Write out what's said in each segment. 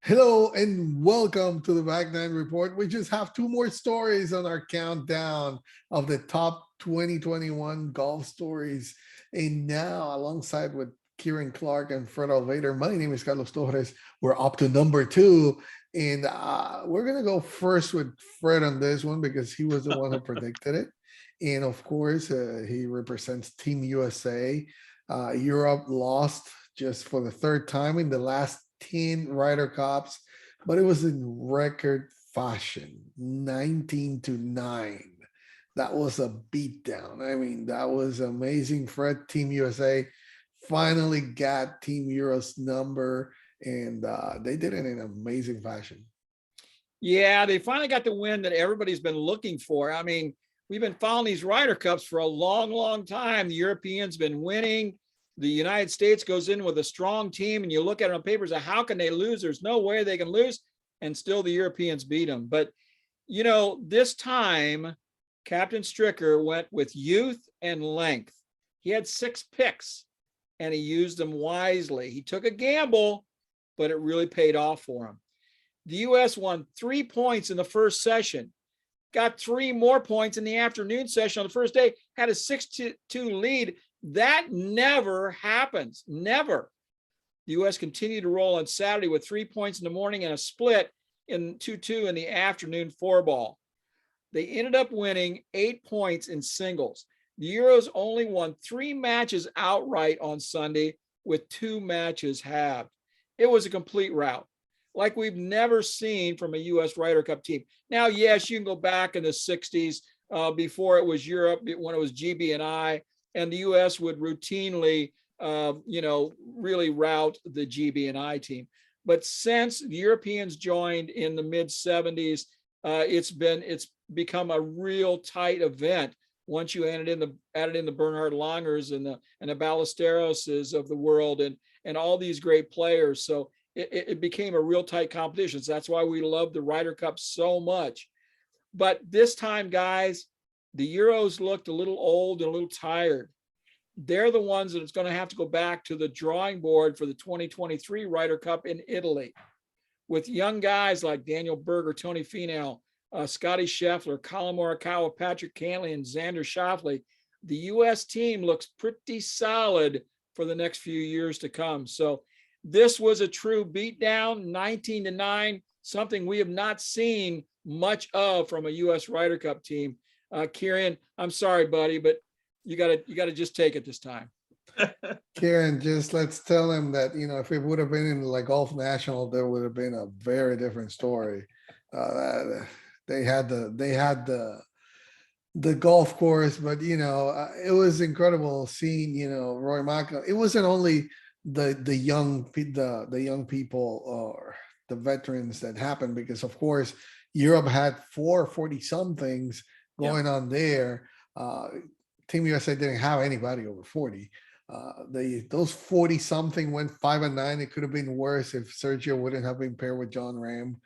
Hello and welcome to the Back Nine Report. We just have two more stories on our countdown of the top 2021 golf stories. And now, alongside with Kieran Clark and Fred Altvater, my name is Carlos Torres. We're up to number two. And we're going to go first with Fred on this one because he was the one who predicted it. And of course, he represents Team USA. Europe lost just for the third time in the last 10 Ryder Cups, but it was in record fashion, 19-9. That was a beatdown. I mean, that was amazing. Fred, Team USA finally got Team Euro's number, and they did it in amazing fashion. Yeah, they finally got the win that everybody's been looking for. I mean, we've been following these Ryder Cups for a long, long time. The Europeans been winning. The United States goes in with a strong team, and you look at it on paper, say, how can they lose? There's no way they can lose. And still the Europeans beat them. But, you know, this time, Captain Stricker went with youth and length. He had 6 picks, and he used them wisely. He took a gamble, but it really paid off for him. The U.S. won 3 points in the first session, got 3 more points in the afternoon session on the first day, had a 6-2 lead. That never happens, never. The U.S. continued to roll on Saturday with 3 points in the morning and a split in 2-2 in the afternoon 4-ball. They ended up winning 8 points in singles. The Euros only won 3 matches outright on Sunday with 2 matches halved. It was a complete rout, like we've never seen from a U.S. Ryder Cup team. Now, yes, you can go back in the 60s before it was Europe, when it was GB and I, and the U.S. would routinely, really rout the GB and I team. But since the Europeans joined in the mid 70s, it's become a real tight event. Once you added in the Bernhard Langers and the Ballesteroses of the world and all these great players, so it became a real tight competition. So that's why we love the Ryder Cup so much. But this time, guys, the Euros looked a little old and a little tired. They're the ones that it's going to have to go back to the drawing board for the 2023 Ryder Cup in Italy, with young guys like Daniel Berger, Tony Finau, Scotty Scheffler, Colin Morikawa, Patrick Cantlay, and Xander Schauffele. The U.S. team looks pretty solid for the next few years to come. So this was a true beatdown, 19-9, something we have not seen much of from a U.S. Ryder Cup team. Kieran, I'm sorry, buddy, but you gotta just take it this time. Kieran, just let's tell him that, if it would have been in like Golf National, there would have been a very different story. They had the golf course, but it was incredible seeing Roy McIlroy. It wasn't only the young people or the veterans that happened, because of course Europe had 40 somethings going on there. Team USA didn't have anybody over 40. Those 40 something went 5-9. It could have been worse if Sergio wouldn't have been paired with John Ram.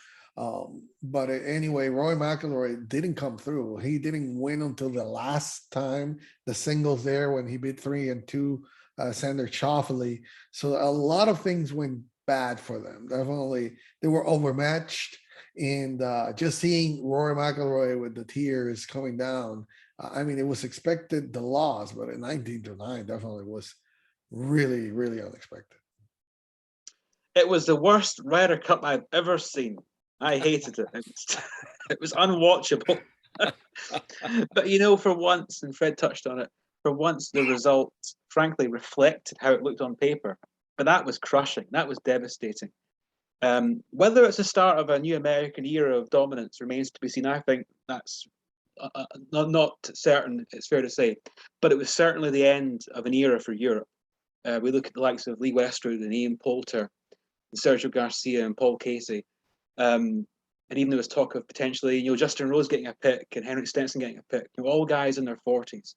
But anyway, Roy McIlroy didn't come through. He didn't win until the last time, the singles there, when he beat 3-2 Xander Schauffele. So a lot of things went bad for them. Definitely, they were overmatched. And just seeing Rory McIlroy with the tears coming down, I mean, it was expected, the loss, but at 19-9 definitely was really, really unexpected. It was the worst Ryder Cup I've ever seen. I hated it. It was unwatchable. But for once, and Fred touched on it, for once the result, frankly, reflected how it looked on paper. But that was crushing. That was devastating. Whether it's the start of a new American era of dominance remains to be seen. I think that's not certain, it's fair to say. But it was certainly the end of an era for Europe. We look at the likes of Lee Westwood and Ian Poulter, and Sergio Garcia and Paul Casey. And even there was talk of potentially, Justin Rose getting a pick and Henrik Stenson getting a pick. All guys in their 40s.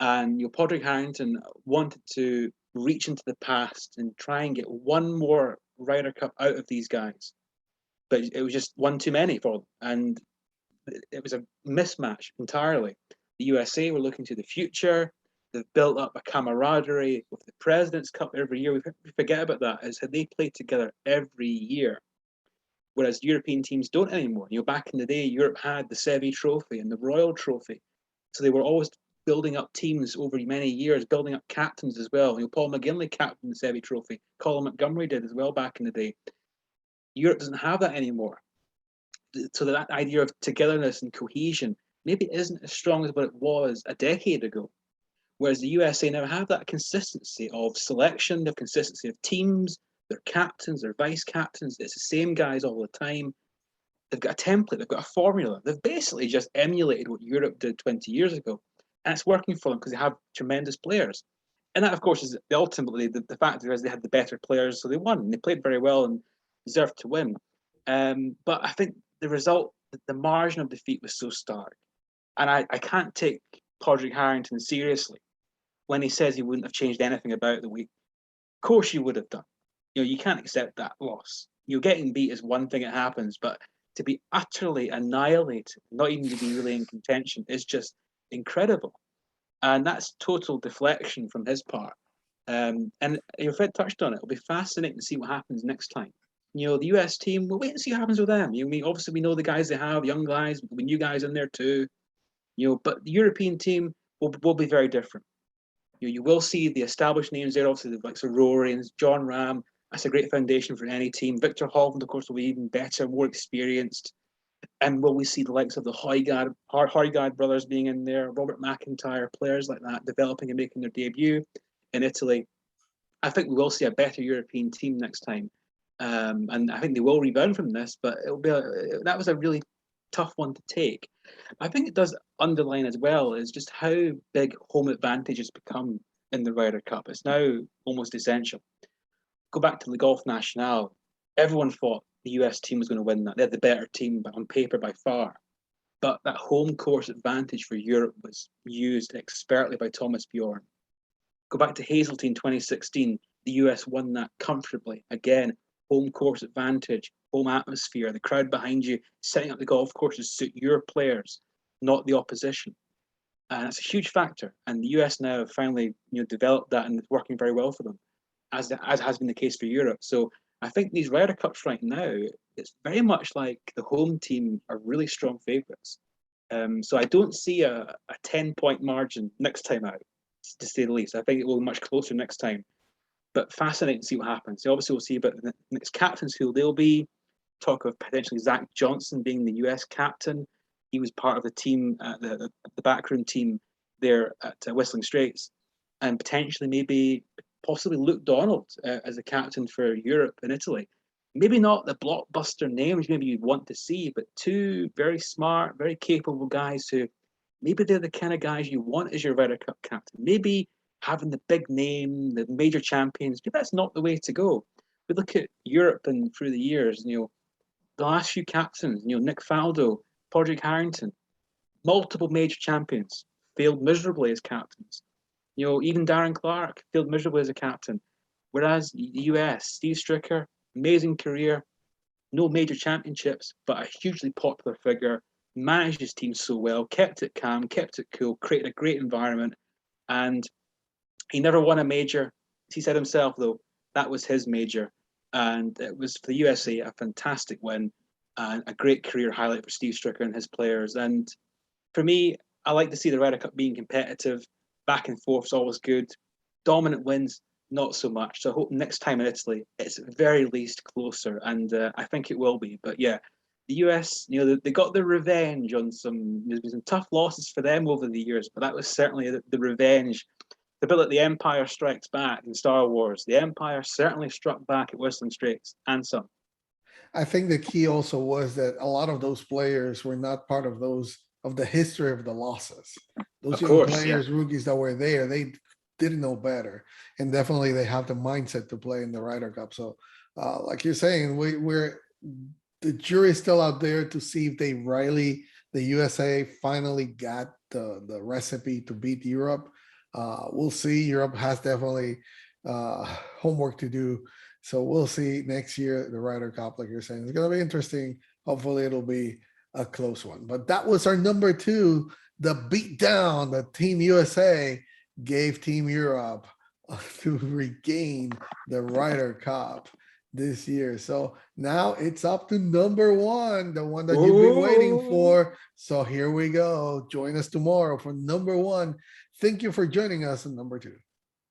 And Padraig Harrington wanted to reach into the past and try and get one more Ryder Cup out of these guys. But it was just one too many for them. And it was a mismatch entirely. The USA were looking to the future. They've built up a camaraderie with the President's Cup every year. We forget about that, is how they played together every year. whereas European teams don't anymore. Back in the day, Europe had the Seve Trophy and the Royal Trophy, so they were always building up teams over many years, building up captains as well. Paul McGinley captained the Seve Trophy, Colin Montgomery did as well back in the day. Europe doesn't have that anymore, so that idea of togetherness and cohesion maybe isn't as strong as what it was a decade ago. Whereas the USA now have that consistency of selection, the consistency of teams, their captains, their vice captains. It's the same guys all the time. They've got a template, they've got a formula. They've basically just emulated what Europe did 20 years ago. And it's working for them because they have tremendous players. And that, of course, is ultimately the fact is they had the better players, so they won. And they played very well and deserved to win. But I think the result, the margin of defeat was so stark. And I can't take Padraig Harrington seriously when he says he wouldn't have changed anything about the week. Of course you would have done. You can't accept that loss. Getting beat is one thing, it happens, but to be utterly annihilated, not even to be really in contention, is just incredible. And that's total deflection from his part. And Fred touched on it. It'll be fascinating to see what happens next time. The US team, we'll wait and see what happens with them. Obviously we know the guys they have, young guys, there'll be new guys in there too. But the European team will be very different. You will see the established names there, obviously the likes of Rory and John Ram. That's a great foundation for any team. Victor Hovland, of course, will be even better, more experienced. And will we see the likes of the Højgaard brothers being in there, Robert McIntyre, players like that, developing and making their debut in Italy? I think we will see a better European team next time. And I think they will rebound from this, but that was a really tough one to take. I think it does underline as well is just how big home advantage has become in the Ryder Cup. It's now almost essential. Go back to the Golf National. Everyone thought the US team was going to win that. They had the better team, but on paper by far. But that home course advantage for Europe was used expertly by Thomas Bjorn. Go back to Hazeltine 2016. The US won that comfortably. Again, home course advantage, home atmosphere, the crowd behind you, setting up the golf courses to suit your players, not the opposition. And it's a huge factor. And the US now have finally developed that, and it's working very well for them, as has been the case for Europe. So I think these Ryder Cups right now, it's very much like the home team are really strong favourites. So I don't see a 10-point margin next time out, to say the least. I think it will be much closer next time. But fascinating to see what happens. Obviously, we'll see about the next captains who they'll be. Talk of potentially Zach Johnson being the US captain. He was part of the team, the backroom team there at Whistling Straits. And potentially possibly Luke Donald as the captain for Europe and Italy. Maybe not the blockbuster names maybe you'd want to see, but two very smart, very capable guys who maybe they're the kind of guys you want as your Ryder Cup captain. Maybe having the big name, the major champions, maybe that's not the way to go. We look at Europe and through the years, the last few captains, Nick Faldo, Padraig Harrington, multiple major champions, failed miserably as captains. Even Darren Clark failed miserably as a captain. Whereas the US, Steve Stricker, amazing career, no major championships, but a hugely popular figure, managed his team so well, kept it calm, kept it cool, created a great environment, and he never won a major. He said himself, though, that was his major. And it was for the USA a fantastic win and a great career highlight for Steve Stricker and his players. And for me, I like to see the Ryder Cup being competitive. Back and forth is always good. Dominant wins, not so much. So I hope next time in Italy, it's at very least closer. And I think it will be. But yeah, the US, they got their revenge on there's been some tough losses for them over the years, but that was certainly the revenge. The bit like the Empire Strikes Back in Star Wars. The Empire certainly struck back at Whistling Straits and some. I think the key also was that a lot of those players were not part of the history of the losses. Those young players, rookies that were there, they didn't know better. And definitely they have the mindset to play in the Ryder Cup. So like you're saying, the jury's still out there to see if the USA finally got the recipe to beat Europe. We'll see. Europe has definitely homework to do. So we'll see next year, the Ryder Cup, like you're saying. It's going to be interesting. Hopefully it'll be a close one. But that was our number 2, the beatdown that Team USA gave Team Europe to regain the Ryder Cup. this year. So now it's up to number one, the one that you've been waiting Ooh. for. So here we go. Join us tomorrow for number one. Thank you for joining us on number two.